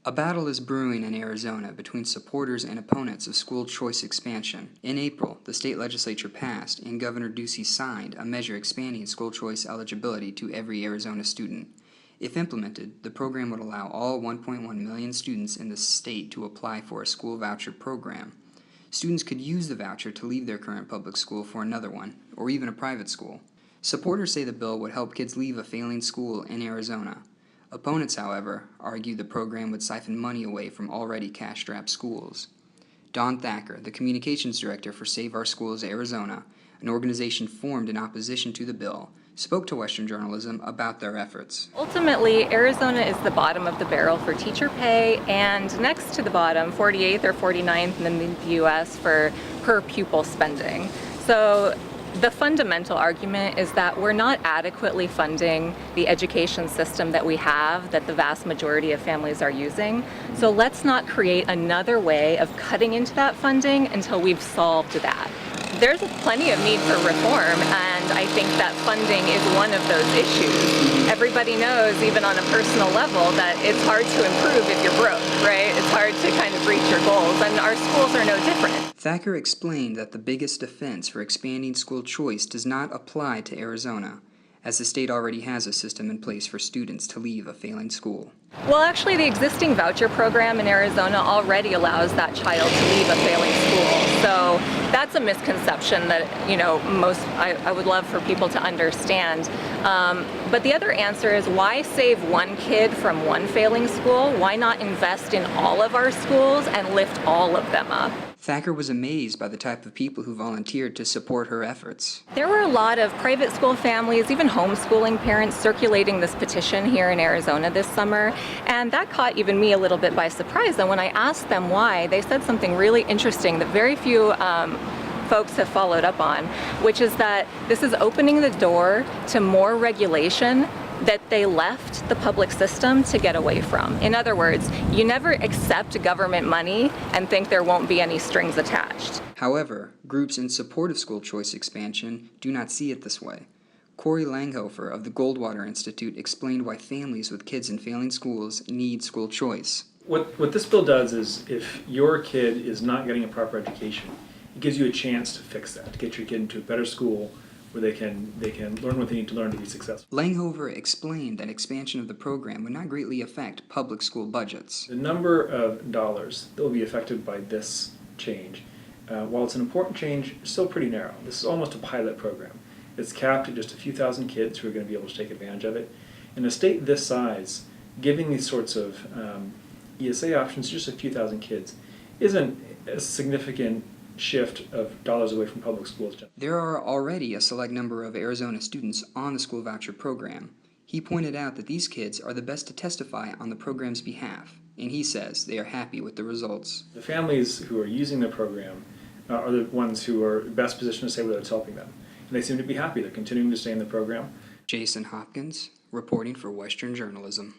A battle is brewing in Arizona between supporters and opponents of school choice expansion. In April, the state legislature passed and Governor Ducey signed a measure expanding school choice eligibility to every Arizona student. If implemented, the program would allow all 1.1 million students in the state to apply for a school voucher program. Students could use the voucher to leave their current public school for another one, or even a private school. Supporters say the bill would help kids leave a failing school in Arizona. Opponents, however, argue the program would siphon money away from already cash-strapped schools. Don Thacker, the communications director for Save Our Schools Arizona, an organization formed in opposition to the bill, spoke to Western Journalism about their efforts. Ultimately, Arizona is the bottom of the barrel for teacher pay, and next to the bottom, 48th or 49th in the U.S. for per pupil spending. So the fundamental argument is that we're not adequately funding the education system that we have, that the vast majority of families are using. So let's not create another way of cutting into that funding until we've solved that. There's plenty of need for reform, and I think that funding is one of those issues. Everybody knows, even on a personal level, that it's hard to improve if you're broke, right? It's hard to kind of reach your goals, and our schools are no different. Thacker explained that the biggest defense for expanding school choice does not apply to Arizona, as the state already has a system in place for students to leave a failing school. Well, actually, the existing voucher program in Arizona already allows that child to leave a failing school. So that's a misconception that, I would love for people to understand. But the other answer is, why save one kid from one failing school? Why not invest in all of our schools and lift all of them up? Thacker was amazed by the type of people who volunteered to support her efforts. There were a lot of private school families, even homeschooling parents, circulating this petition here in Arizona this summer, and that caught even me a little bit by surprise. And when I asked them why, they said something really interesting that very few folks have followed up on, which is that this is opening the door to more regulation that they left the public system to get away from. In other words, you never accept government money and think there won't be any strings attached. However, groups in support of school choice expansion do not see it this way. Corey Langhofer of the Goldwater Institute explained why families with kids in failing schools need school choice. What this bill does is, if your kid is not getting a proper education, it gives you a chance to fix that, to get your kid into a better school where they can learn what they need to learn to be successful. Langhofer explained that expansion of the program would not greatly affect public school budgets. The number of dollars that will be affected by this change, while it's an important change, is still pretty narrow. This is almost a pilot program. It's capped at just a few thousand kids who are going to be able to take advantage of it. In a state this size, giving these sorts of ESA options to just a few thousand kids isn't a significant shift of dollars away from public schools. There are already a select number of Arizona students on the school voucher program. He pointed out that these kids are the best to testify on the program's behalf, and he says they are happy with the results. The families who are using the program are the ones who are best positioned to say whether it's helping them. And they seem to be happy. They're continuing to stay in the program. Jason Hopkins, reporting for Western Journalism.